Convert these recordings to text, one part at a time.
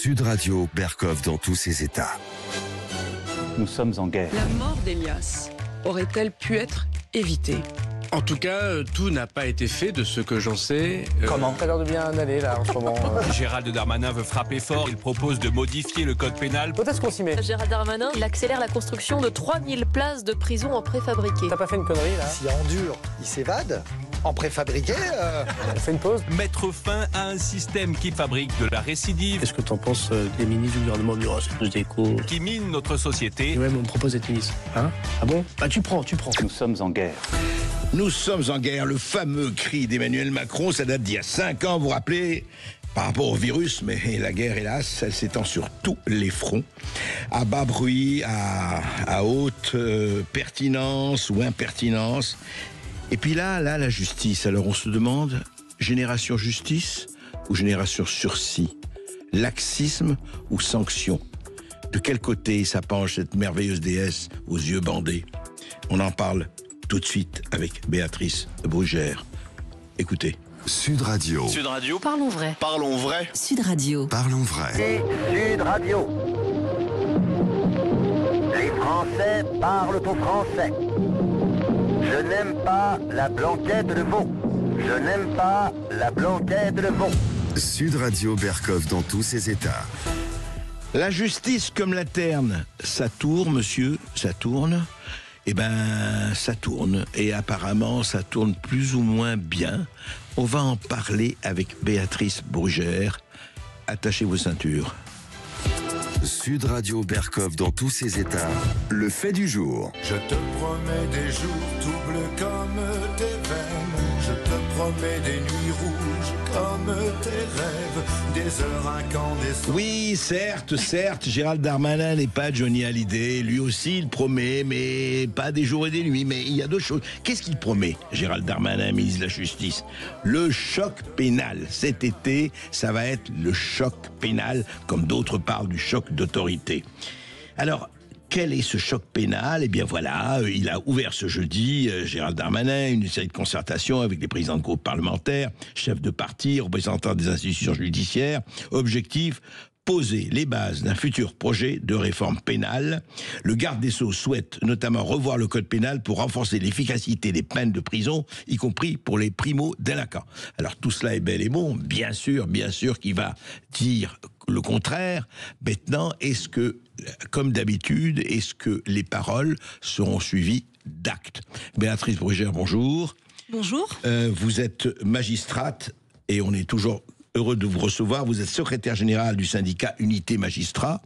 Sud Radio, Berkov dans tous ses états. Nous sommes en guerre. La mort d'Elias aurait-elle pu être évitée ? En tout cas, tout n'a pas été fait de ce que j'en sais. Comment ? Ça a l'air de bien aller là en ce moment. Gérald Darmanin veut frapper fort. Il propose de modifier le code pénal. Quand est-ce qu'on s'y met ? Gérald Darmanin, il accélère la construction de 3000 places de prison en préfabriqué. T'as pas fait une connerie là ? S'il endure, il s'évade. En préfabriqué, On fait une pause ? Mettre fin à un système qui fabrique de la récidive, Qu'est-ce que t'en penses des ministres du gouvernement Murat, c'est plus d'écho. qui mine notre société. Et même on me propose d'être ministre. Hein ? Ah bon ? Bah tu prends. Nous sommes en guerre. Nous sommes en guerre. Le fameux cri d'Emmanuel Macron, ça date d'il y a 5 ans, vous vous rappelez, par rapport au virus, mais la guerre, hélas, elle s'étend sur tous les fronts, à bas bruit, à haute pertinence ou impertinence. Et puis là, la justice. Alors on se demande, génération justice ou génération sursis ? Laxisme ou sanction ? De quel côté ça penche cette merveilleuse déesse aux yeux bandés ? On en parle tout de suite avec Béatrice Brugère. Écoutez. Sud Radio. Sud Radio. Parlons vrai. Parlons vrai. Sud Radio. Parlons vrai. Sud Radio. Les Français parlent au français. Je n'aime pas la blanquette de veau. Je n'aime pas la blanquette de veau. Sud Radio, Berkov dans tous ses états. La justice comme la terne, ça tourne, monsieur, ça tourne. Eh ben, ça tourne. Et apparemment, ça tourne plus ou moins bien. On va en parler avec Béatrice Brugère. Attachez vos ceintures. Sud Radio, Berkov dans tous ses états. Le fait du jour. Je te promets des jours tout bleus comme tes veines. Je te promets des nuits rouges comme tes rêves. Des heures incandescentes. Oui, certes, Gérald Darmanin n'est pas Johnny Hallyday. Lui aussi, il promet, mais pas des jours et des nuits. Mais il y a d'autres choses. Qu'est-ce qu'il promet, Gérald Darmanin, ministre de la Justice ? Le choc pénal. Cet été, ça va être le choc pénal, comme d'autres parlent du choc d'autorité. Alors, quel est ce choc pénal ? Eh bien voilà, il a ouvert ce jeudi, Gérald Darmanin, une série de concertations avec les présidents de groupes parlementaires, chefs de parti, représentants des institutions judiciaires. Objectif : poser les bases d'un futur projet de réforme pénale. Le garde des Sceaux souhaite notamment revoir le code pénal pour renforcer l'efficacité des peines de prison, y compris pour les primo-délinquants. Alors tout cela est bel et bon, bien sûr qu'il va dire le contraire. Maintenant, est-ce que, comme d'habitude, est-ce que les paroles seront suivies d'actes ? Béatrice Brugère, bonjour. Bonjour. Vous êtes magistrate et on est toujours heureux de vous recevoir. Vous êtes secrétaire général du syndicat Unité Magistrats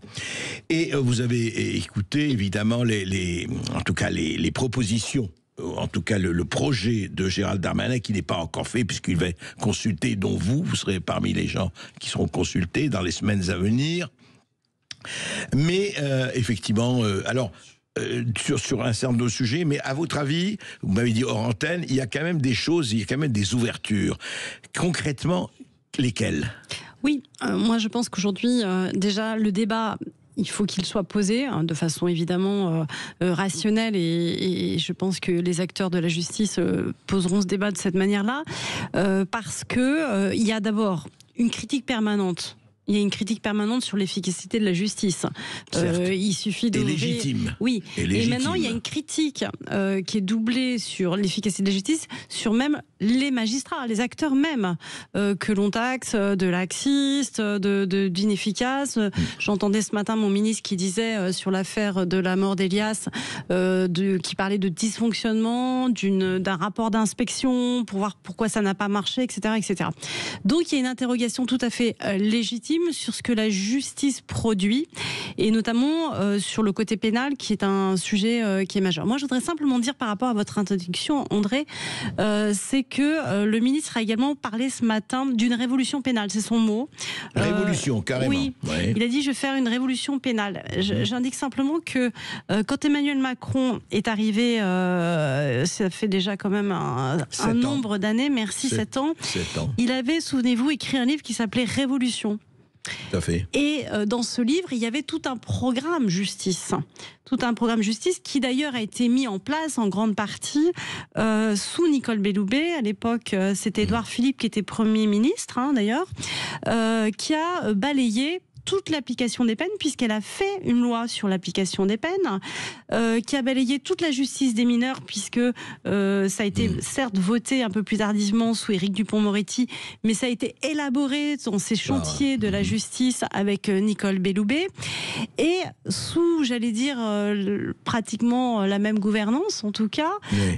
et vous avez écouté évidemment les propositions, en tout cas le projet de Gérald Darmanin qui n'est pas encore fait puisqu'il va consulter, dont vous serez parmi les gens qui seront consultés dans les semaines à venir. Mais effectivement, sur un certain nombre de sujets, mais à votre avis, vous m'avez dit hors antenne, il y a quand même des choses, il y a quand même des ouvertures. Concrètement, lesquelles ? Oui, moi je pense qu'aujourd'hui, déjà le débat, il faut qu'il soit posé de façon évidemment rationnelle et je pense que les acteurs de la justice poseront ce débat de cette manière-là parce que il y a d'abord une critique permanente. Il y a une critique permanente sur l'efficacité de la justice. Il suffit de... Et légitime. Oui. Et maintenant, il y a une critique qui est doublée sur l'efficacité de la justice, sur même les magistrats, les acteurs même, que l'on taxe de laxistes, d'inefficaces. J'entendais ce matin mon ministre qui disait sur l'affaire de la mort d'Elias, qui parlait de dysfonctionnement, d'un rapport d'inspection pour voir pourquoi ça n'a pas marché, etc., etc. Donc il y a une interrogation tout à fait légitime sur ce que la justice produit et notamment sur le côté pénal qui est un sujet qui est majeur. Moi je voudrais simplement dire par rapport à votre introduction, André, c'est que le ministre a également parlé ce matin d'une révolution pénale, c'est son mot. Révolution, carrément. Oui, ouais. Il a dit je vais faire une révolution pénale. J'indique simplement que quand Emmanuel Macron est arrivé, ça fait déjà quand même un nombre d'années, 7 ans, il avait, souvenez-vous, écrit un livre qui s'appelait Révolution. Tout à fait. Et dans ce livre, il y avait tout un programme justice. Tout un programme justice qui d'ailleurs a été mis en place en grande partie sous Nicole Belloubet. À l'époque, c'était Édouard Philippe qui était Premier ministre, d'ailleurs, qui a balayé toute l'application des peines, puisqu'elle a fait une loi sur l'application des peines, qui a balayé toute la justice des mineurs, puisque ça a été certes voté un peu plus tardivement sous Éric Dupond-Moretti, mais ça a été élaboré dans ces chantiers de la justice avec Nicole Belloubet, et sous, j'allais dire, pratiquement la même gouvernance, en tout cas,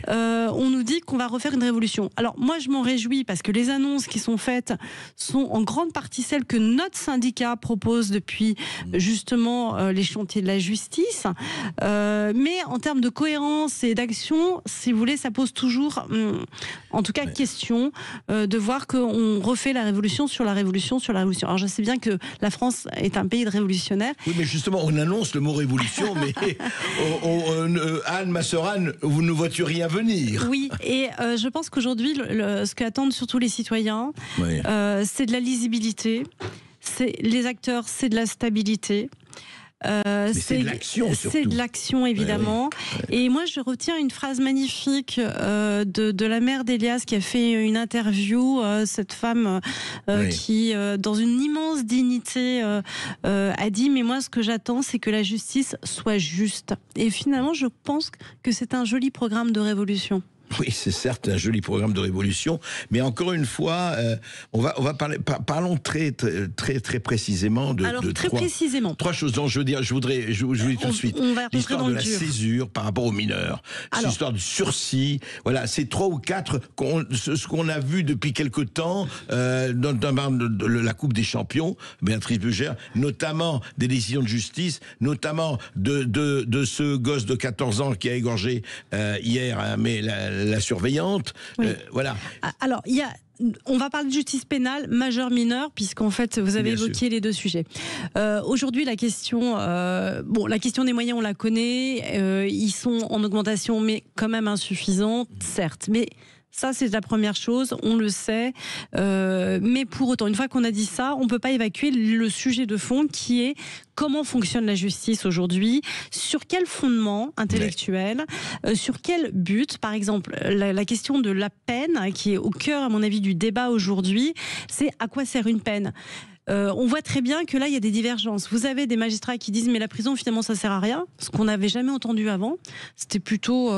on nous dit qu'on va refaire une révolution. Alors moi, je m'en réjouis, parce que les annonces qui sont faites sont en grande partie celles que notre syndicat propose depuis justement les chantiers de la justice. Mais en termes de cohérence et d'action, si vous voulez, ça pose toujours, en tout cas, question de voir qu'on refait la révolution sur la révolution sur la révolution. Alors je sais bien que la France est un pays de révolutionnaires. Oui, mais justement, on annonce le mot révolution, mais Anne, ma sœur Anne, vous ne voiez rien venir. Oui, et je pense qu'aujourd'hui, ce qu'attendent surtout les citoyens, c'est de la lisibilité, les acteurs, c'est de la stabilité. C'est de l'action, surtout. C'est de l'action, évidemment. Et moi, je retiens une phrase magnifique de la mère d'Elias, qui a fait une interview, cette femme qui, dans une immense dignité, a dit « Mais moi, ce que j'attends, c'est que la justice soit juste. » Et finalement, je pense que c'est un joli programme de révolution. Oui, c'est certes un joli programme de révolution, mais encore une fois, on va parler. Parlons très précisément de trois choses. Donc, je vous dis tout de suite l'histoire de la césure par rapport aux mineurs, l'histoire du sursis. Voilà, c'est 3 ou 4 ce qu'on a vu depuis quelque temps dans la Coupe des Champions, Béatrice Brugère, notamment des décisions de justice, notamment de ce gosse de 14 ans qui a égorgé hier, mais la surveillante, voilà. Alors, on va parler de justice pénale, majeure, mineure, puisqu'en fait, vous avez évoqué les deux sujets. Aujourd'hui, la question des moyens, on la connaît. Ils sont en augmentation, mais quand même insuffisants, certes. Mais ça, c'est la première chose, on le sait. Mais pour autant, une fois qu'on a dit ça, on ne peut pas évacuer le sujet de fond qui est comment fonctionne la justice aujourd'hui, sur quel fondement intellectuel, sur quel but. Par exemple, la question de la peine, qui est au cœur, à mon avis, du débat aujourd'hui, c'est à quoi sert une peine ? On voit très bien que là, il y a des divergences. Vous avez des magistrats qui disent mais la prison, finalement, ça sert à rien, ce qu'on n'avait jamais entendu avant. C'était plutôt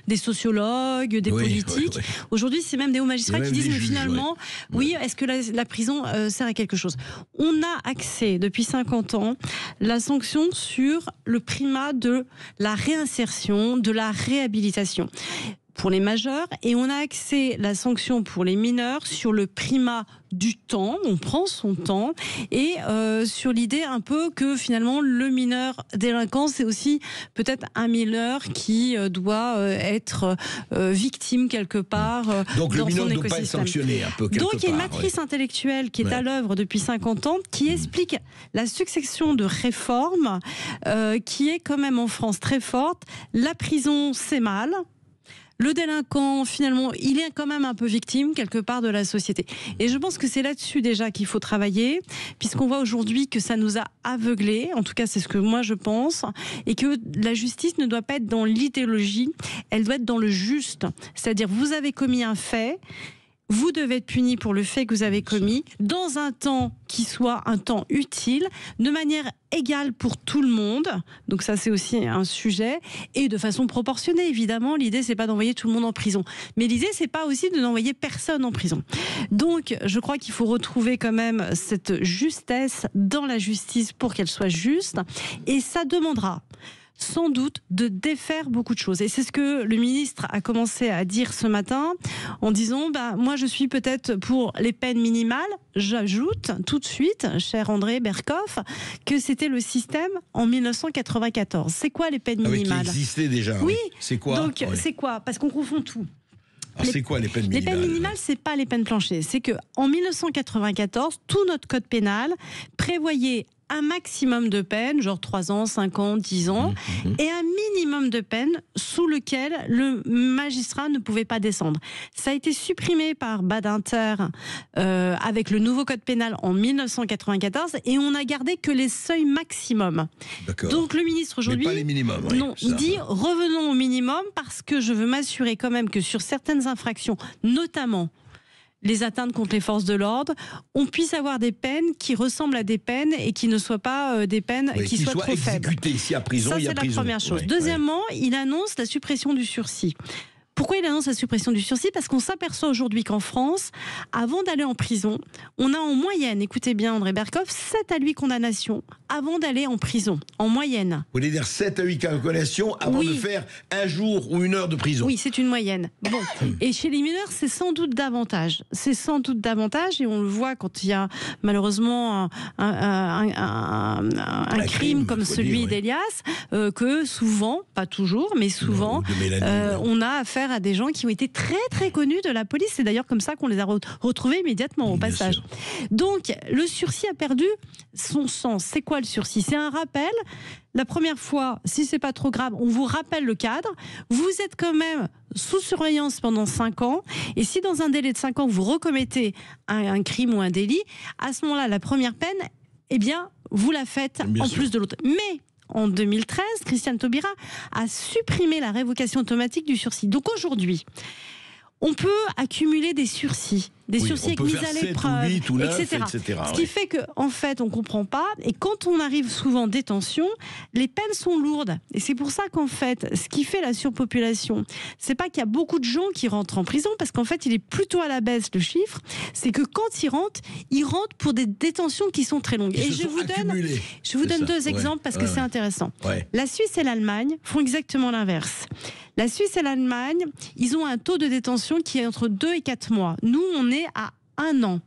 des sociologues, des politiques. Aujourd'hui, c'est même des hauts magistrats qui disent mais finalement, est-ce que la prison sert à quelque chose ? On a axé depuis 50 ans la sanction sur le primat de la réinsertion, de la réhabilitation pour les majeurs, et on a axé la sanction pour les mineurs sur le primat du temps, on prend son temps, et sur l'idée un peu que finalement le mineur délinquant, c'est aussi peut-être un mineur qui doit être victime quelque part donc dans le mineur son ne écosystème. doit pas être sanctionné un peu quelque part. Donc il y a une matrice intellectuelle qui est à l'œuvre depuis 50 ans, qui explique la succession de réformes qui est quand même en France très forte. La prison, c'est mal. Le délinquant, finalement, il est quand même un peu victime, quelque part, de la société. Et je pense que c'est là-dessus, déjà, qu'il faut travailler, puisqu'on voit aujourd'hui que ça nous a aveuglés, en tout cas, c'est ce que moi, je pense, et que la justice ne doit pas être dans l'idéologie, elle doit être dans le juste. C'est-à-dire, vous avez commis un fait, vous devez être puni pour le fait que vous avez commis, dans un temps qui soit un temps utile, de manière égale pour tout le monde. Donc ça, c'est aussi un sujet. Et de façon proportionnée, évidemment. L'idée, c'est pas d'envoyer tout le monde en prison. Mais l'idée, c'est pas aussi de n'envoyer personne en prison. Donc, je crois qu'il faut retrouver quand même cette justesse dans la justice pour qu'elle soit juste. Et ça demandera sans doute de défaire beaucoup de choses. Et c'est ce que le ministre a commencé à dire ce matin en disant moi je suis peut-être pour les peines minimales. J'ajoute tout de suite, cher André Berkoff, que c'était le système en 1994. C'est quoi les peines minimales ? Qui existait déjà. Oui. C'est quoi ? Donc c'est quoi ? Parce qu'on confond tout. C'est quoi les peines minimales ? Les peines minimales, c'est pas les peines planchers. C'est que en 1994, tout notre code pénal prévoyait un maximum de peine, genre 3 ans, 5 ans, 10 ans, et un minimum de peine sous lequel le magistrat ne pouvait pas descendre. Ça a été supprimé par Badinter avec le nouveau code pénal en 1994, et on n'a gardé que les seuils maximums. Donc le ministre aujourd'hui... Mais pas les minimums. Il dit revenons au minimum, parce que je veux m'assurer quand même que sur certaines infractions, notamment les atteintes contre les forces de l'ordre, on puisse avoir des peines qui ressemblent à des peines et qui ne soient pas des peines qui soient trop faibles. Ici à prison, ça, il y a c'est prison. la première chose. Ouais, Deuxièmement, il annonce la suppression du sursis. Pourquoi il annonce la suppression du sursis ? Parce qu'on s'aperçoit aujourd'hui qu'en France, avant d'aller en prison, on a en moyenne, écoutez bien André Berkoff, 7 à 8 condamnations avant d'aller en prison, en moyenne. Vous voulez dire 7 à 8 condamnations avant de faire un jour ou une heure de prison ? Oui, c'est une moyenne. Bon. Et chez les mineurs, c'est sans doute davantage. C'est sans doute davantage, et on le voit quand il y a malheureusement un crime comme celui d'Elias, que souvent, pas toujours, mais souvent, on a affaire à des gens qui ont été très très connus de la police. C'est d'ailleurs comme ça qu'on les a retrouvés immédiatement au passage. Donc le sursis a perdu son sens. C'est quoi le sursis ? C'est un rappel. La première fois, si c'est pas trop grave, on vous rappelle le cadre. Vous êtes quand même sous surveillance pendant 5 ans. Et si dans un délai de 5 ans, vous recommettez un crime ou un délit, à ce moment-là, la première peine, eh bien, vous la faites en plus de l'autre. Mais en 2013, Christiane Taubira a supprimé la révocation automatique du sursis. Donc aujourd'hui, on peut accumuler des sursis avec mise à l'épreuve, etc. Ce qui fait qu'en fait, on ne comprend pas. Et quand on arrive souvent en détention, les peines sont lourdes. Et c'est pour ça qu'en fait, ce qui fait la surpopulation, c'est pas qu'il y a beaucoup de gens qui rentrent en prison, parce qu'en fait, il est plutôt à la baisse, le chiffre. C'est que quand ils rentrent pour des détentions qui sont très longues. Et je vous donne 2 exemples parce que c'est intéressant. Ouais. La Suisse et l'Allemagne font exactement l'inverse. La Suisse et l'Allemagne, ils ont un taux de détention qui est entre 2 et 4 mois. Nous, on est à 1 an.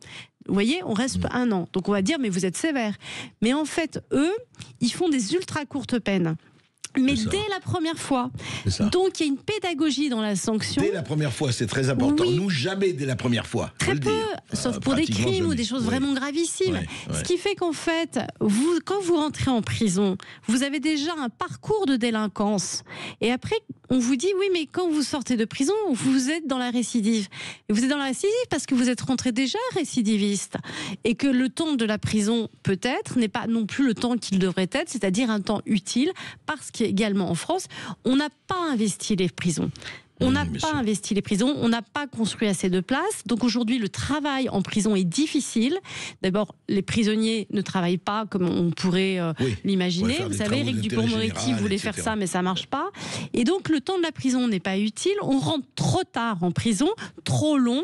Vous voyez, on reste 1 an. Donc on va dire, mais vous êtes sévère. Mais en fait, eux, ils font des ultra courtes peines. Mais dès la première fois. Donc il y a une pédagogie dans la sanction. Dès la première fois, c'est très important. Oui. Nous, jamais dès la première fois. Très peu, sauf pour des crimes ou des choses vraiment gravissimes. Ce qui fait qu'en fait, quand vous rentrez en prison, vous avez déjà un parcours de délinquance. Et après, on vous dit, oui, mais quand vous sortez de prison, vous êtes dans la récidive. Et vous êtes dans la récidive parce que vous êtes rentré déjà récidiviste. Et que le temps de la prison, peut-être, n'est pas non plus le temps qu'il devrait être, c'est-à-dire un temps utile, parce qu'également en France, on n'a pas investi les prisons. On n'a pas investi les prisons, on n'a pas construit assez de places. Donc aujourd'hui, le travail en prison est difficile. D'abord, les prisonniers ne travaillent pas comme on pourrait l'imaginer. Vous savez, Éric Dupond-Moretti voulait faire ça, mais ça ne marche pas. Et donc, le temps de la prison n'est pas utile. On rentre trop tard en prison, trop long.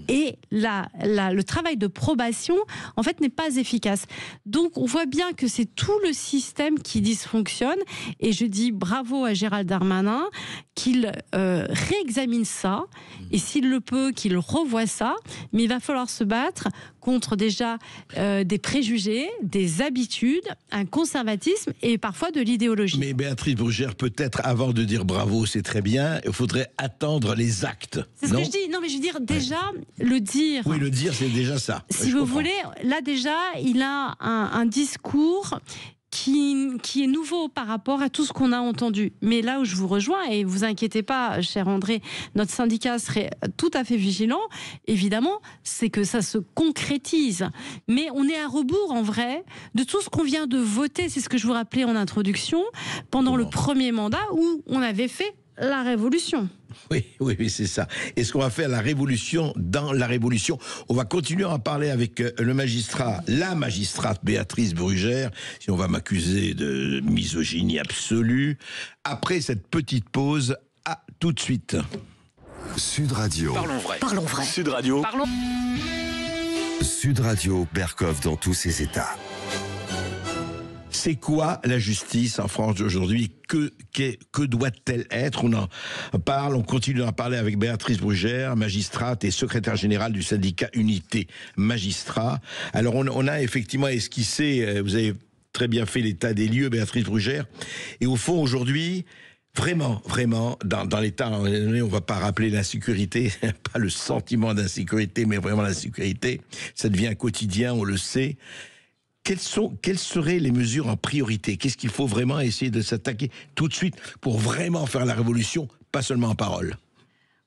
Et le travail de probation, en fait, n'est pas efficace. Donc, on voit bien que c'est tout le système qui dysfonctionne. Et je dis bravo à Gérald Darmanin qu'il réexamine ça, et s'il le peut, qu'il revoie ça, mais il va falloir se battre contre déjà des préjugés, des habitudes, un conservatisme et parfois de l'idéologie. Mais Béatrice Brugère, peut-être avant de dire bravo, c'est très bien, il faudrait attendre les actes. C'est ce que je dis. Non, mais je veux dire, déjà, le dire. Oui, le dire, c'est déjà ça. Si vous voulez, là déjà, il a un discours qui est nouveau par rapport à tout ce qu'on a entendu. Mais là où je vous rejoins, et vous inquiétez pas, cher André, notre syndicat serait tout à fait vigilant, évidemment, c'est que ça se concrétise. Mais on est à rebours, en vrai, de tout ce qu'on vient de voter. C'est ce que je vous rappelais en introduction, pendant le premier mandat, où on avait fait la révolution. Oui, c'est ça. Et ce qu'on va faire, la révolution dans la révolution. On va continuer à en parler avec la magistrate Béatrice Brugère, si on va m'accuser de misogynie absolue. Après cette petite pause, à tout de suite. Sud Radio. Parlons vrai. Parlons vrai. Sud Radio. Parlons. Sud Radio, Berkoff dans tous ses états. C'est quoi la justice en France d'aujourd'hui ? Que doit-elle être ? On en parle, on continue d'en parler avec Béatrice Brugère, magistrate et secrétaire générale du syndicat Unité Magistrats. Alors on a effectivement esquissé, vous avez très bien fait l'état des lieux, Béatrice Brugère, et au fond aujourd'hui, vraiment, dans l'état, on ne va pas rappeler l'insécurité, pas le sentiment d'insécurité, mais vraiment l'insécurité, ça devient quotidien, on le sait. Quelles seraient les mesures en priorité ? Qu'est-ce qu'il faut vraiment essayer de s'attaquer tout de suite pour vraiment faire la révolution, pas seulement en parole ?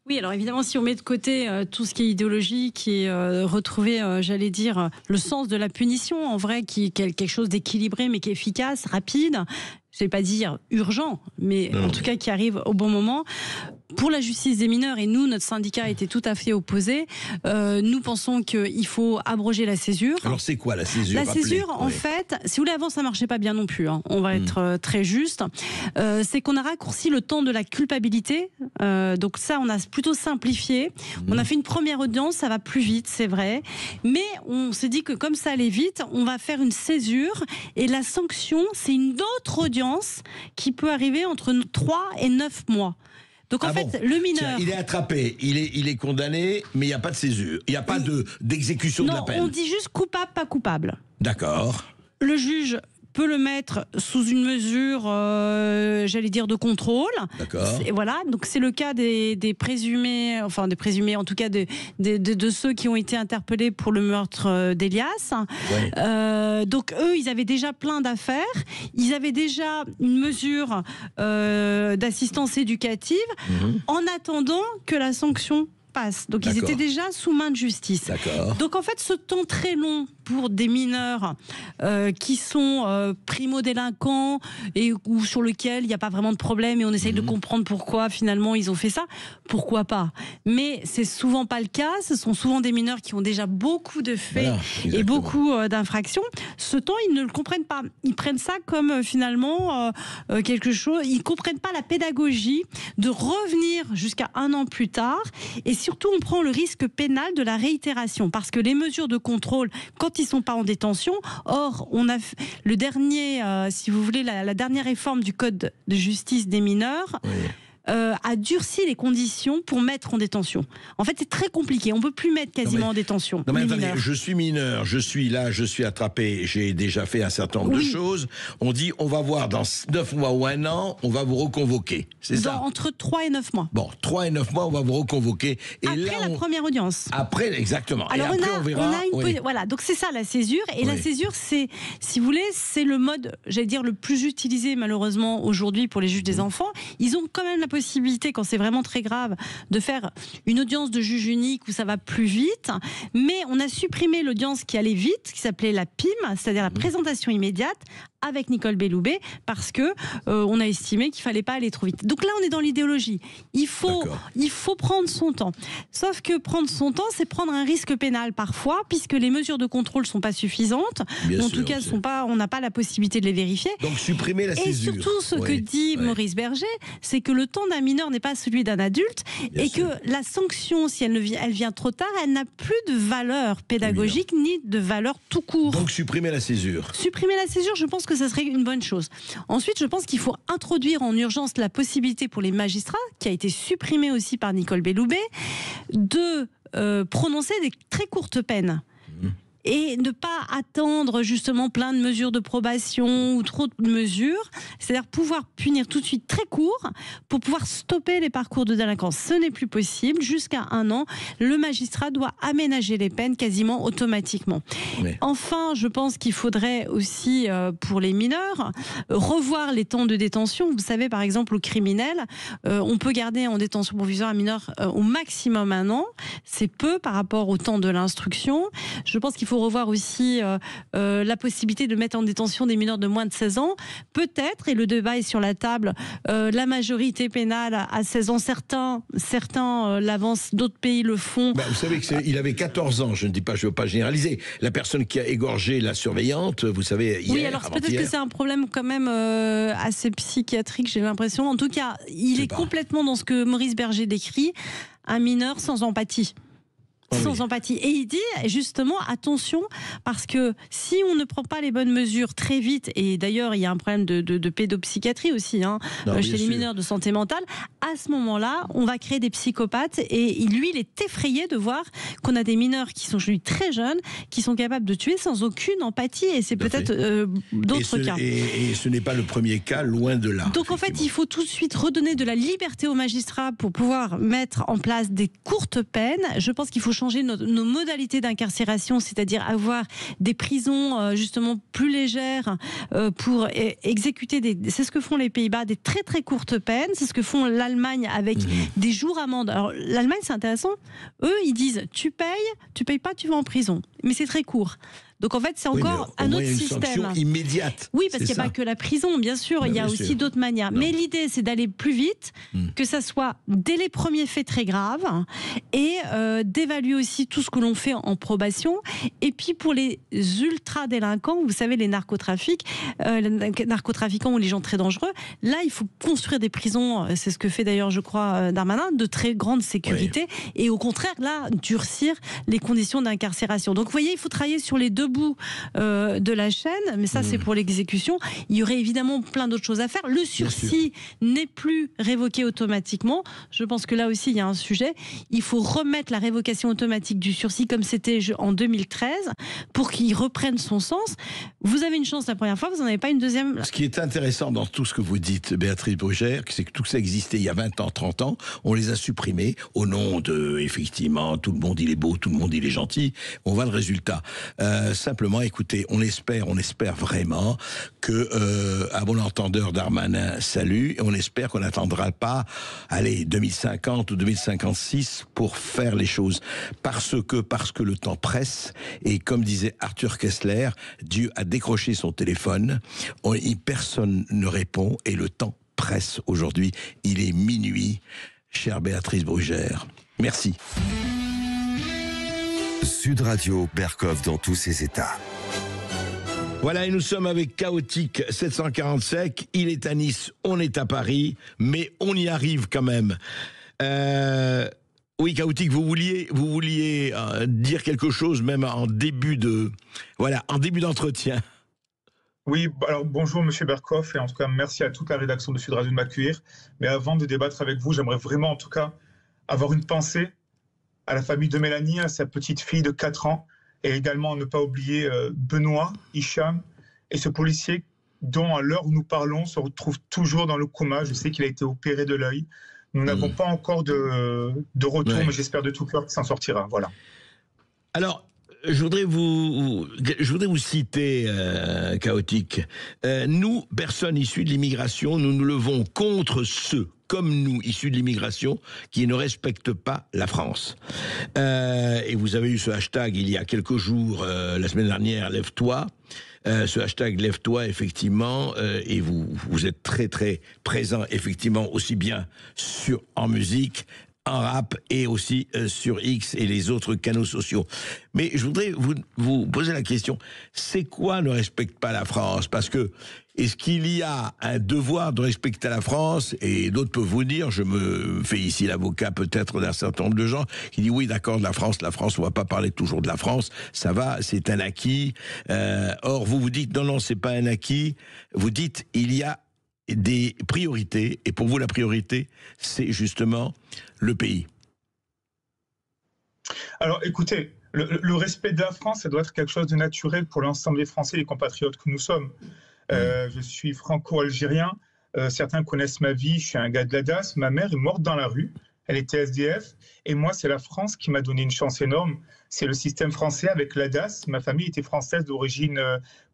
Oui, alors évidemment, si on met de côté tout ce qui est idéologique et retrouver, j'allais dire, le sens de la punition, en vrai, qui est quelque chose d'équilibré, mais qui est efficace, rapide, je ne vais pas dire urgent, mais en tout cas qui arrive au bon moment. pour la justice des mineurs, et nous, notre syndicat était tout à fait opposé, nous pensons qu'il faut abroger la césure. Alors c'est quoi la césure? La césure, en fait, si vous voulez, avant ça marchait pas bien non plus, hein. On va être très juste. C'est qu'on a raccourci le temps de la culpabilité. Donc ça, on a plutôt simplifié. On a fait une première audience, ça va plus vite, c'est vrai. Mais on s'est dit que comme ça allait vite, on va faire une césure. Et la sanction, c'est une autre audience qui peut arriver entre 3 et 9 mois. Donc en fait, le mineur... Tiens, il est attrapé, il est condamné, mais il n'y a pas de césure. Il n'y a pas d'exécution de la peine. Non, on dit juste coupable, pas coupable. D'accord. Le juge peut le mettre sous une mesure, j'allais dire, de contrôle. D'accord. Voilà, donc c'est le cas des présumés, enfin des présumés, en tout cas de ceux qui ont été interpellés pour le meurtre d'Elias. Ouais. Donc eux, ils avaient déjà plein d'affaires, ils avaient déjà une mesure d'assistance éducative en attendant que la sanction passe. Donc ils étaient déjà sous main de justice. Donc en fait, ce temps très long pour des mineurs qui sont primo-délinquants et ou sur lesquels il n'y a pas vraiment de problème et on essaye de comprendre pourquoi finalement ils ont fait ça, pourquoi pas. Mais c'est souvent pas le cas, ce sont souvent des mineurs qui ont déjà beaucoup de faits et beaucoup d'infractions. Ce temps, ils ne le comprennent pas. Ils prennent ça comme finalement quelque chose, ils ne comprennent pas la pédagogie de revenir jusqu'à 1 an plus tard, et surtout on prend le risque pénal de la réitération parce que les mesures de contrôle, quand ils sont pas en détention, or on a le dernier, si vous voulez, la dernière réforme du code de justice des mineurs. A durci les conditions pour mettre en détention. En fait, c'est très compliqué. On ne peut plus mettre quasiment en détention. Non mais attendez, je suis mineur, je suis là, je suis attrapé, j'ai déjà fait un certain nombre de choses. On dit, on va voir dans 9 mois ou 1 an, on va vous reconvoquer. C'est ça? Entre 3 et 9 mois. Bon, 3 et 9 mois, on va vous reconvoquer. Et après là, la première audience. Après, exactement. Alors et après, on verra. Voilà, donc c'est ça la césure. Et la césure, c'est, si vous voulez, c'est le mode, j'allais dire, le plus utilisé malheureusement aujourd'hui pour les juges des enfants. Ils ont quand même la possibilité, quand c'est vraiment très grave, de faire une audience de juge unique où ça va plus vite, mais on a supprimé l'audience qui allait vite, qui s'appelait la PIM, c'est-à-dire la présentation immédiate, avec Nicole Belloubet, parce que on a estimé qu'il fallait pas aller trop vite. Donc là, on est dans l'idéologie. Il faut prendre son temps. Sauf que prendre son temps, c'est prendre un risque pénal parfois, puisque les mesures de contrôle sont pas suffisantes. En tout cas, on n'a pas la possibilité de les vérifier. Donc supprimer la césure. Et surtout, ce que dit Maurice Berger, c'est que le temps d'un mineur n'est pas celui d'un adulte, et que la sanction, si elle vient trop tard, elle n'a plus de valeur pédagogique ni de valeur tout court. Donc supprimer la césure. Supprimer la césure, je pense que ça serait une bonne chose. Ensuite, je pense qu'il faut introduire en urgence la possibilité pour les magistrats, qui a été supprimée aussi par Nicole Belloubet, de prononcer des très courtes peines. Et ne pas attendre justement plein de mesures de probation ou trop de mesures, c'est-à-dire pouvoir punir tout de suite très court pour pouvoir stopper les parcours de délinquance. Ce n'est plus possible. Jusqu'à 1 an, le magistrat doit aménager les peines quasiment automatiquement. Enfin, je pense qu'il faudrait aussi, pour les mineurs, revoir les temps de détention. Vous savez, par exemple, au criminel, on peut garder en détention provisoire un mineur au maximum 1 an. C'est peu par rapport au temps de l'instruction. Je pense qu'il faut revoir aussi la possibilité de mettre en détention des mineurs de moins de 16 ans. Peut-être, et le débat est sur la table, la majorité pénale à 16 ans. Certains l'avancent, d'autres pays le font. Vous savez qu'il avait 14 ans, je ne veux pas généraliser. La personne qui a égorgé la surveillante, vous savez, hier, oui, alors peut-être que c'est un problème quand même assez psychiatrique, j'ai l'impression. En tout cas, il est complètement dans ce que Maurice Berger décrit, un mineur sans empathie. Sans empathie. Et il dit justement attention, parce que si on ne prend pas les bonnes mesures très vite, et d'ailleurs il y a un problème de pédopsychiatrie aussi chez les mineurs, de santé mentale, à ce moment-là on va créer des psychopathes, et lui il est effrayé de voir qu'on a des mineurs qui sont très jeunes, qui sont capables de tuer sans aucune empathie, et c'est peut-être d'autres cas. Et ce n'est pas le premier cas, loin de là. Donc en fait il faut tout de suite redonner de la liberté aux magistrats pour pouvoir mettre en place des courtes peines. Je pense qu'il faut changer nos modalités d'incarcération, c'est-à-dire avoir des prisons justement plus légères pour exécuter c'est ce que font les Pays-Bas, des très très courtes peines, c'est ce que font l'Allemagne avec des jours amende. Alors l'Allemagne, c'est intéressant, eux ils disent tu payes pas, tu vas en prison, mais c'est très court. Donc en fait, c'est encore un autre système. Sanction immédiate. Oui, parce qu'il n'y a pas que la prison, bien sûr. Il y a aussi d'autres manières. Mais l'idée, c'est d'aller plus vite, que ça soit dès les premiers faits très graves, et d'évaluer aussi tout ce que l'on fait en probation. Et puis pour les ultra-délinquants, vous savez, les narcotrafiquants ou les gens très dangereux, là, il faut construire des prisons, c'est ce que fait d'ailleurs, je crois, Darmanin, de très grande sécurité, et au contraire, là, durcir les conditions d'incarcération. Donc vous voyez, il faut travailler sur les deux bouts de la chaîne, mais ça c'est pour l'exécution. Il y aurait évidemment plein d'autres choses à faire. Le sursis n'est plus révoqué automatiquement. Je pense que là aussi il y a un sujet. Il faut remettre la révocation automatique du sursis comme c'était en 2013 pour qu'il reprenne son sens. Vous avez une chance la première fois, vous n'en avez pas une deuxième. Ce qui est intéressant dans tout ce que vous dites, Béatrice Brugère, c'est que tout ça existait il y a 20 ans, 30 ans, on les a supprimés au nom de, effectivement, tout le monde il est beau, tout le monde il est gentil. On voit le résultat. Simplement, écoutez, on espère vraiment que, à bon entendeur, Darmanin salue, et on espère qu'on n'attendra pas, 2050 ou 2056 pour faire les choses. Parce que le temps presse, et comme disait Arthur Kessler, Dieu a décroché son téléphone, personne ne répond, et le temps presse aujourd'hui. Il est minuit, chère Béatrice Brugère. Merci. Sud Radio, Berkov dans tous ses états. Voilà, et nous sommes avec Chaotique 745. Il est à Nice, on est à Paris, mais on y arrive quand même. Oui, Chaotique, vous vouliez dire quelque chose même en début d'entretien. Oui, alors bonjour Monsieur Berkov, et en tout cas merci à toute la rédaction de Sud Radio de m'accueillir. Mais avant de débattre avec vous, j'aimerais vraiment en tout cas avoir une pensée à la famille de Mélanie, à sa petite fille de 4 ans, et également ne pas oublier Benoît, Hicham, et ce policier dont à l'heure où nous parlons se retrouve toujours dans le coma. Je sais qu'il a été opéré de l'œil. Nous n'avons pas encore de retour, mais j'espère de tout cœur qu'il s'en sortira. Voilà. Alors, je voudrais vous citer, Chaotique. Nous, personnes issues de l'immigration, nous nous levons contre ceux, comme nous, issus de l'immigration, qui ne respectent pas la France. Et vous avez eu ce hashtag il y a quelques jours, la semaine dernière, Lève-toi. Ce hashtag Lève-toi, effectivement, et vous êtes très très présent, effectivement, aussi bien en musique, en rap et aussi sur X et les autres canaux sociaux. Mais je voudrais vous poser la question, c'est quoi ne respecte pas la France? Parce que, est-ce qu'il y a un devoir de respecter la France? Et d'autres peuvent vous dire, je me fais ici l'avocat peut-être d'un certain nombre de gens, qui disent oui d'accord, la France, on va pas parler toujours de la France, ça va, c'est un acquis. Or vous dites non, c'est pas un acquis, vous dites il y a des priorités, et pour vous la priorité, c'est justement le pays. Alors écoutez, le respect de la France, ça doit être quelque chose de naturel pour l'ensemble des Français, les compatriotes que nous sommes. Je suis franco-algérien, certains connaissent ma vie, je suis un gars de la DAS, ma mère est morte dans la rue, elle était SDF, et moi c'est la France qui m'a donné une chance énorme, c'est le système français avec la DAS, ma famille était française d'origine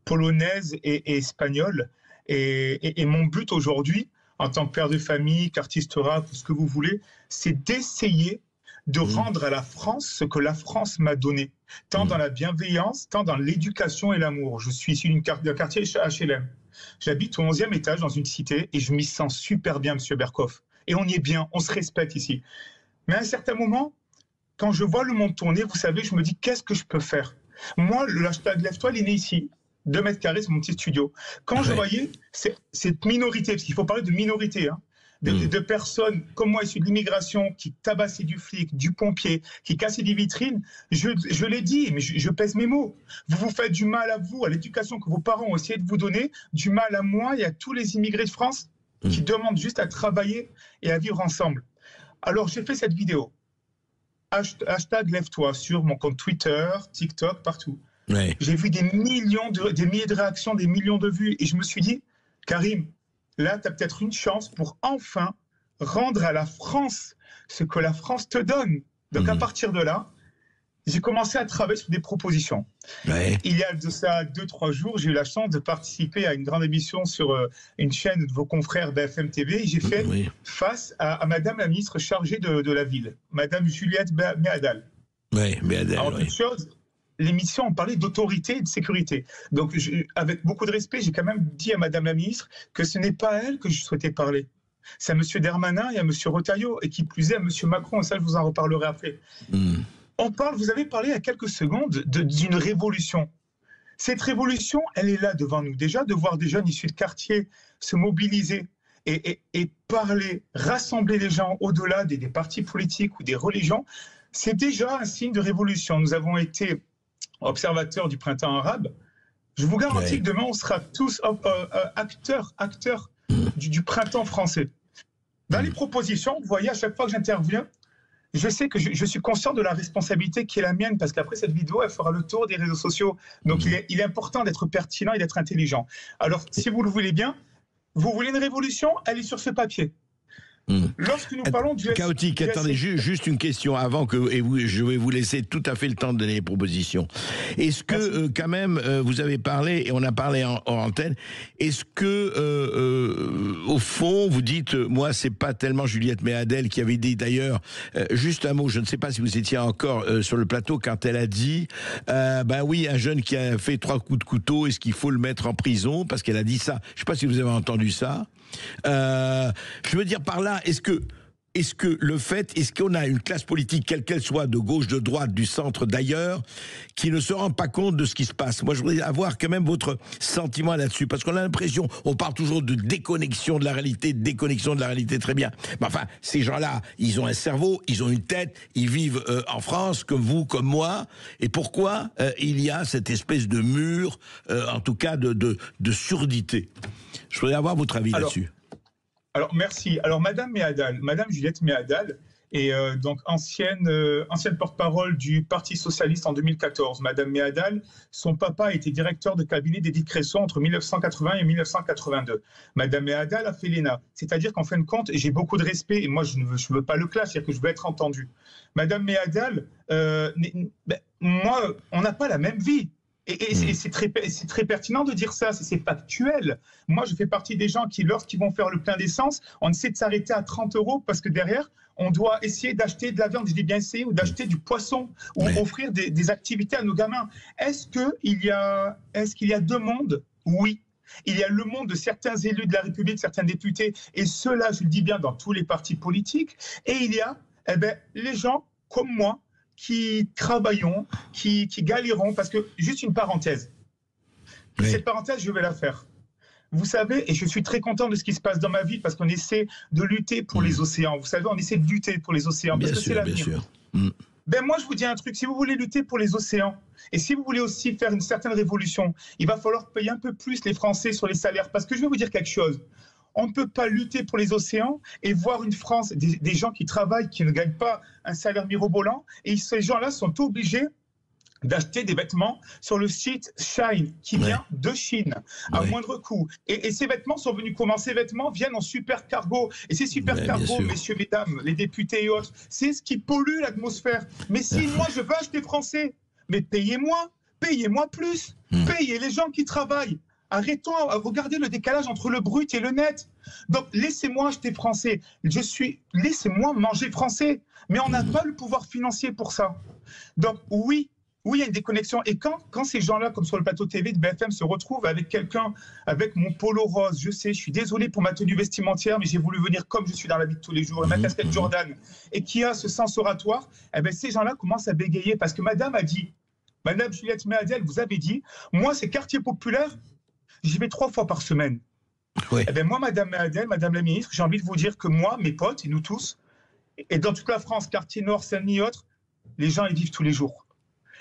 polonaise et espagnole, et mon but aujourd'hui, en tant que père de famille, qu'artiste rap, ce que vous voulez, c'est d'essayer de rendre à la France ce que la France m'a donné, tant dans la bienveillance, tant dans l'éducation et l'amour. Je suis issu d'un quartier HLM. J'habite au 11e étage dans une cité et je m'y sens super bien, Monsieur Berkov. Et on y est bien, on se respecte ici. Mais à un certain moment, quand je vois le monde tourner, vous savez, je me dis, qu'est-ce que je peux faire? Moi, le hashtag Lève-toi, il est né ici. 2 mètres carrés, c'est mon petit studio. Quand je voyais cette minorité, parce qu'il faut parler de minorité, hein, de personnes comme moi issues de l'immigration qui tabassaient du flic, du pompier, qui cassaient des vitrines, je l'ai dit, mais je pèse mes mots. Vous vous faites du mal à vous, à l'éducation que vos parents ont essayé de vous donner, du mal à moi et à tous les immigrés de France qui demandent juste à travailler et à vivre ensemble. Alors j'ai fait cette vidéo. Hashtag Lève-toi sur mon compte Twitter, TikTok, partout. Ouais. J'ai vu des milliers de réactions, des millions de vues, et je me suis dit, Karim, là, tu as peut-être une chance pour enfin rendre à la France ce que la France te donne. Donc, à partir de là, j'ai commencé à travailler sur des propositions. Ouais. Il y a de ça 2-3 jours, j'ai eu la chance de participer à une grande émission sur une chaîne de vos confrères BFM TV. Et j'ai fait face à Madame la ministre chargée de la ville, Madame Juliette Méadal. Oui, Méadal. Alors, toute chose, l'émission, on parlait d'autorité et de sécurité. Donc, avec beaucoup de respect, j'ai quand même dit à Madame la ministre que ce n'est pas à elle que je souhaitais parler. C'est à M. Darmanin et à M. Retailleau, et qui plus est à M. Macron, et ça, je vous en reparlerai après. Vous avez parlé il y a quelques secondes d'une révolution. Cette révolution, elle est là devant nous. Déjà, de voir des jeunes issus de quartiers se mobiliser et parler, rassembler les gens au-delà des partis politiques ou des religions, c'est déjà un signe de révolution. Nous avons été observateurs du printemps arabe. Je vous garantis que demain, on sera tous acteurs du printemps français. Dans les propositions, vous voyez, à chaque fois que j'interviens, je sais que je suis conscient de la responsabilité qui est la mienne, parce qu'après cette vidéo, elle fera le tour des réseaux sociaux. Donc il est important d'être pertinent et d'être intelligent. Alors, si vous le voulez bien, vous voulez une révolution, elle est sur ce papier. Lorsque nous parlons du chaotique, attendez, juste une question avant que je vais vous laisser tout à fait le temps de donner les propositions. Est-ce que quand même vous avez parlé, et on a parlé en antenne, est-ce que au fond vous dites, moi c'est pas tellement Juliette Méadel qui avait dit d'ailleurs, juste un mot, je ne sais pas si vous étiez encore sur le plateau quand elle a dit ben oui, un jeune qui a fait 3 coups de couteau, est-ce qu'il faut le mettre en prison, parce qu'elle a dit ça. Je ne sais pas si vous avez entendu ça. Je veux dire par là, est-ce qu'on a une classe politique, quelle qu'elle soit, de gauche, de droite, du centre, d'ailleurs, qui ne se rend pas compte de ce qui se passe? Moi, je voudrais avoir quand même votre sentiment là-dessus, parce qu'on a l'impression, on parle toujours de déconnexion de la réalité, très bien. Mais enfin, ces gens-là, ils ont un cerveau, ils ont une tête, ils vivent en France, comme vous, comme moi. Et pourquoi il y a cette espèce de mur, en tout cas de surdité? Je voudrais avoir votre avis là-dessus. Alors, merci. Alors, Madame Juliette Méadel est donc ancienne porte-parole du Parti socialiste en 2014. Madame Méadel, son papa a été directeur de cabinet d'Édith Cresson entre 1980 et 1982. Madame Méadel a fait l'ENA. C'est-à-dire qu'en fin de compte, j'ai beaucoup de respect, et moi, je ne veux pas le clash, c'est-à-dire que je veux être entendu. Madame Méadel, moi, on n'a pas la même vie. Et c'est très pertinent de dire ça, c'est factuel. Moi, je fais partie des gens qui, lorsqu'ils vont faire le plein d'essence, on essaie de s'arrêter à 30 € parce que derrière, on doit essayer d'acheter de la viande, je dis bien essayer, ou d'acheter du poisson, ou offrir des activités à nos gamins. Est-ce qu'il y a deux mondes? Oui. Il y a le monde de certains élus de la République, certains députés, et ceux-là, je le dis bien, dans tous les partis politiques. Et il y a les gens comme moi, qui travaillons, qui galérons, parce que, juste une parenthèse, cette parenthèse, je vais la faire. Vous savez, et je suis très content de ce qui se passe dans ma vie, parce qu'on essaie de lutter pour les océans. Vous savez, on essaie de lutter pour les océans, parce que c'est l'avenir. Moi, je vous dis un truc, si vous voulez lutter pour les océans, et si vous voulez aussi faire une certaine révolution, il va falloir payer un peu plus les Français sur les salaires, parce que je vais vous dire quelque chose. On ne peut pas lutter pour les océans et voir une France, des gens qui travaillent, qui ne gagnent pas un salaire mirobolant, et ces gens-là sont obligés d'acheter des vêtements sur le site Shine, qui vient de Chine, à moindre coût. Et ces vêtements sont venus comment? Ces vêtements viennent en super cargo. Et ces super cargos, messieurs, mesdames, les députés et autres, c'est ce qui pollue l'atmosphère. Mais si moi, je veux acheter français, mais payez-moi plus. Payez les gens qui travaillent. Arrêtons à regarder le décalage entre le brut et le net. Donc, laissez-moi acheter français. Laissez-moi manger français. Mais on n'a pas le pouvoir financier pour ça. Donc, oui, il y a une déconnexion. Et quand ces gens-là, comme sur le plateau TV de BFM, se retrouvent avec quelqu'un, avec mon polo rose, je sais, je suis désolé pour ma tenue vestimentaire, mais j'ai voulu venir comme je suis dans la vie de tous les jours, et ma casquette Jordan, et qui a ce sens oratoire, ces gens-là commencent à bégayer. Parce que Madame Juliette Méadel, vous avez dit, moi, ces quartiers populaires, j'y vais 3 fois par semaine. Moi, Madame Méadel, Madame la ministre, j'ai envie de vous dire que moi, mes potes, et nous tous, et dans toute la France, quartier Nord, Saint-Denis et autres, les gens y vivent tous les jours.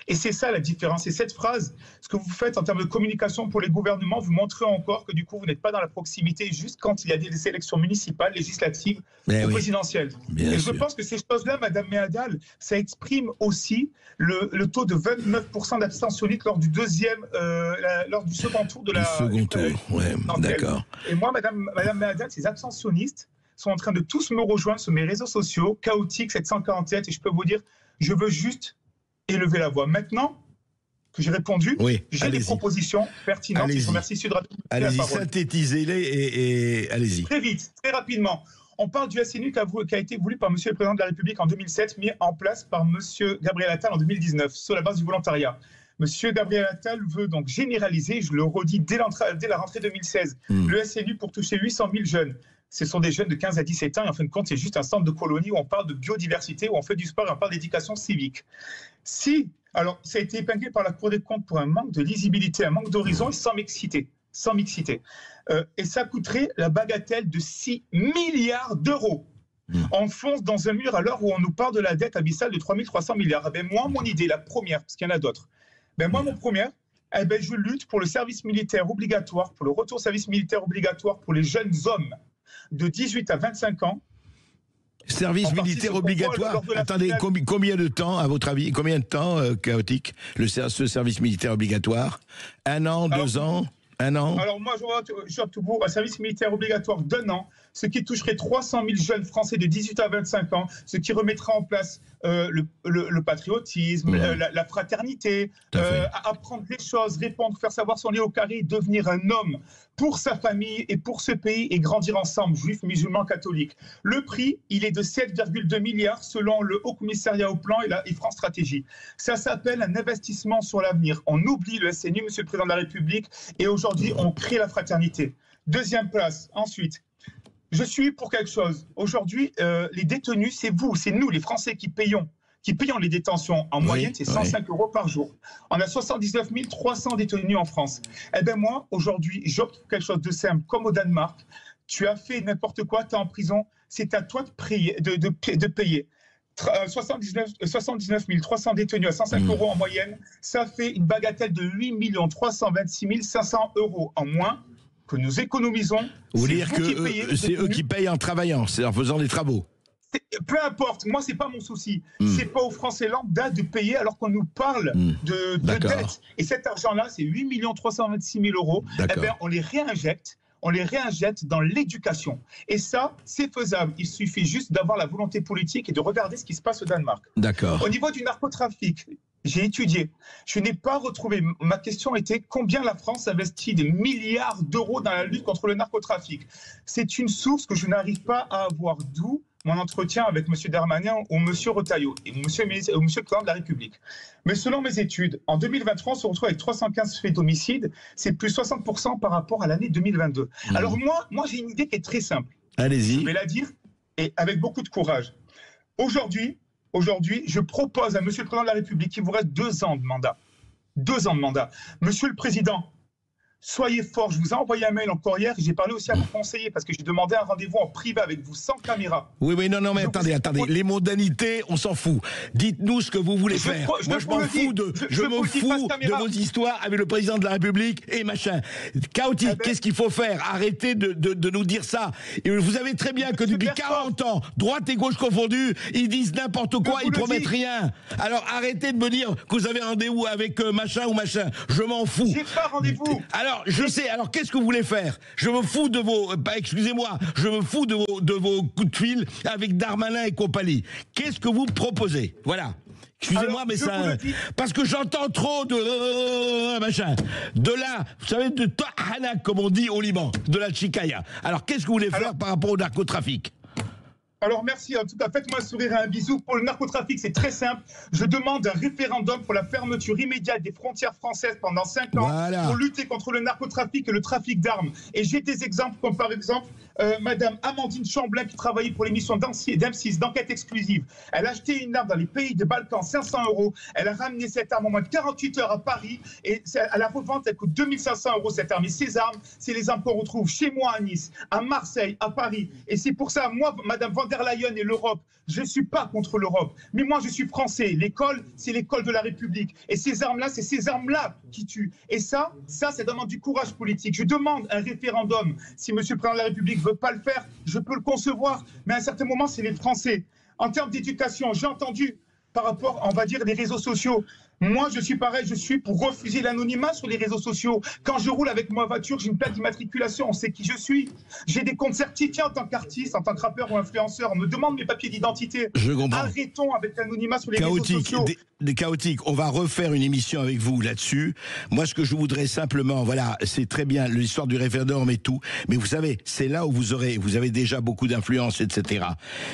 Et c'est ça la différence. Et cette phrase, ce que vous faites en termes de communication pour les gouvernements, vous montrez encore que du coup, vous n'êtes pas dans la proximité juste quand il y a des élections municipales, législatives ou présidentielles. Et je pense que ces choses-là, Madame Méadel, ça exprime aussi le taux de 29% d'abstentionnistes lors du second tour de la... second tour, d'accord. Et moi, Madame Méadel, ces abstentionnistes sont en train de tous me rejoindre sur mes réseaux sociaux, chaotique 747, et je peux vous dire, je veux juste élever la voix. Maintenant que j'ai répondu, j'ai des propositions pertinentes. Je remercie Sud Radio. Allez-y, synthétisez-les et allez-y. Très vite, très rapidement. On parle du SNU qui a été voulu par Monsieur le Président de la République en 2007, mis en place par Monsieur Gabriel Attal en 2019, sur la base du volontariat. Monsieur Gabriel Attal veut donc généraliser, je le redis, dès la rentrée 2016, le SNU pour toucher 800 000 jeunes. Ce sont des jeunes de 15 à 17 ans et en fin de compte, c'est juste un centre de colonie où on parle de biodiversité, où on fait du sport et on parle d'éducation civique. Alors, ça a été épinglé par la Cour des comptes pour un manque de lisibilité, un manque d'horizon et sans mixité. Et ça coûterait la bagatelle de 6 milliards d'euros. On fonce dans un mur à l'heure où on nous parle de la dette abyssale de 3 300 milliards. Eh bien, moi, mon idée, la première, parce qu'il y en a d'autres, mon première, je lutte pour le service militaire obligatoire, pour le retour au service militaire obligatoire pour les jeunes hommes de 18 à 25 ans. Service militaire obligatoire. Attendez, combien de temps, à votre avis, chaotique, ce service militaire obligatoire? 1 an, 2 ans? 1 an? Alors moi, j'opte pour un service militaire obligatoire d'1 an, ce qui toucherait 300 000 jeunes Français de 18 à 25 ans, ce qui remettra en place le patriotisme, la fraternité, apprendre les choses, répondre, faire savoir son lait au carré, devenir un homme pour sa famille et pour ce pays et grandir ensemble, juifs, musulmans, catholiques. Le prix, il est de 7,2 milliards selon le Haut Commissariat au Plan et France Stratégie. Ça s'appelle un investissement sur l'avenir. On oublie le SNU, Monsieur le Président de la République, et aujourd'hui, on crée la fraternité. Deuxième place, ensuite. Je suis pour quelque chose. Aujourd'hui, les détenus, c'est vous, c'est nous, les Français, qui payons les détentions. En moyenne, c'est 105 euros par jour. On a 79 300 détenus en France. Eh bien moi, aujourd'hui, j'opte pour quelque chose de simple, comme au Danemark. Tu as fait n'importe quoi, tu es en prison, c'est à toi de payer. 79 300 détenus à 105 euros en moyenne, ça fait une bagatelle de 8 326 500 euros en moins que nous économisons. Vous voulez dire que c'est eux qui payent en travaillant, c'est en faisant des travaux? Peu importe, moi c'est pas mon souci. C'est pas aux Français lambda de payer alors qu'on nous parle de dette. Et cet argent-là, c'est 8 326 000 euros. Eh bien, on les réinjecte dans l'éducation. Et ça, c'est faisable. Il suffit juste d'avoir la volonté politique et de regarder ce qui se passe au Danemark. D'accord. Au niveau du narcotrafic, j'ai étudié. Je n'ai pas retrouvé. Ma question était combien la France investit des milliards d'euros dans la lutte contre le narcotrafic. C'est une source que je n'arrive pas à avoir, d'où mon entretien avec M. Darmanin ou M. Retailleau et M. le Président de la République. Mais selon mes études, en 2023, on se retrouve avec 315 faits d'homicide. C'est plus 60% par rapport à l'année 2022. Alors moi j'ai une idée qui est très simple. Allez-y. Je vais la dire et avec beaucoup de courage. Aujourd'hui, je propose à M. le Président de la République qu'il vous reste 2 ans de mandat. 2 ans de mandat. Monsieur le Président, soyez fort. Je vous ai envoyé un mail encore hier et j'ai parlé aussi à mon conseiller parce que j'ai demandé un rendez-vous en privé avec vous, sans caméra. Oui, non, mais attendez. Les modalités, on s'en fout. Dites-nous ce que vous voulez faire. Moi, je m'en fous de vos histoires avec le Président de la République et machin. Chaotique, qu'est-ce qu'il faut faire? Arrêtez de nous dire ça. Et vous savez très bien que depuis 40 ans, droite et gauche confondues, ils disent n'importe quoi, ils promettent rien. Alors arrêtez de me dire que vous avez rendez-vous avec machin ou machin. Je m'en fous. J'ai pas rendez-vous. Alors, je sais, alors qu'est-ce que vous voulez faire? Je me fous de vos... excusez-moi, je me fous de vos coups de fil avec Darmanin et compagnie. Qu'est-ce que vous proposez? Voilà. Excusez-moi, mais ça... Parce que j'entends trop de... machin. De là, vous savez, de Tahana, comme on dit au Liban, de la Chikaya. Alors, qu'est-ce que vous voulez faire par rapport au narcotrafic? Alors merci, en tout cas, faites-moi un sourire et un bisou. Pour le narcotrafic, c'est très simple. Je demande un référendum pour la fermeture immédiate des frontières françaises pendant 5 ans pour lutter contre le narcotrafic et le trafic d'armes. Et j'ai des exemples comme par exemple Madame Amandine Chamblin qui travaillait pour l'émission d'M6, d'enquête exclusive. Elle a acheté une arme dans les pays des Balkans, 500 €. Elle a ramené cette arme en moins de 48 heures à Paris et à la revente, elle coûte 2500 € cette arme. Et ces armes, c'est les armes qu'on retrouve chez moi à Nice, à Marseille, à Paris. Et c'est pour ça, moi, Madame von der Leyen et l'Europe, je ne suis pas contre l'Europe. Mais moi, je suis français. L'école, c'est l'école de la République. Et ces armes-là, c'est ces armes-là qui tuent. Et ça demande du courage politique. Je demande un référendum. Si M. le Président de la République ne veut pas le faire, je peux le concevoir. Mais à un certain moment, c'est les Français. En termes d'éducation, j'ai entendu par rapport, on va dire, les réseaux sociaux. Moi, je suis pareil, je suis pour refuser l'anonymat sur les réseaux sociaux. Quand je roule avec ma voiture, j'ai une plaque d'immatriculation, on sait qui je suis. J'ai des comptes certifiés en tant qu'artiste, en tant que rappeur ou influenceur. On me demande mes papiers d'identité. Je comprends. Arrêtons avec l'anonymat sur les réseaux sociaux. Chaotique, on va refaire une émission avec vous là-dessus. Moi, ce que je voudrais simplement, voilà, c'est très bien l'histoire du référendum et tout, mais vous savez, c'est là où vous avez déjà beaucoup d'influence, etc.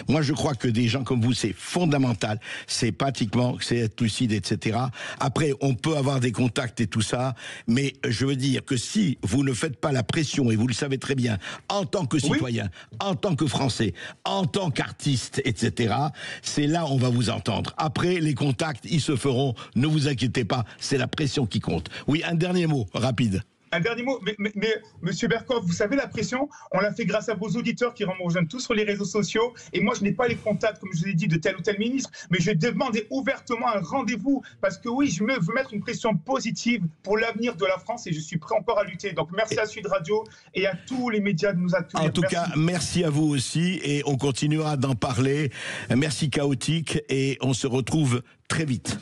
Moi, je crois que des gens comme vous, c'est fondamental, c'est pratiquement, c'est être lucide, etc. Après, on peut avoir des contacts et tout ça, mais je veux dire que si vous ne faites pas la pression, et vous le savez très bien, en tant que citoyen, en tant que Français, en tant qu'artiste, etc., c'est là où on va vous entendre. Après, les contacts, ils se feront, ne vous inquiétez pas, c'est la pression qui compte. Oui, un dernier mot, rapide. Un dernier mot, mais Monsieur Berkoff, vous savez, la pression, on l'a fait grâce à vos auditeurs qui me rejoignent tous sur les réseaux sociaux. Et moi, je n'ai pas les contacts, comme je vous ai dit, de tel ou tel ministre, mais je vais demander ouvertement un rendez-vous parce que oui, je veux mettre une pression positive pour l'avenir de la France et je suis prêt encore à lutter. Donc, merci à Sud Radio et à tous les médias de nous accueillir. En tout cas, merci à vous aussi et on continuera d'en parler. Merci Chaotique et on se retrouve très vite.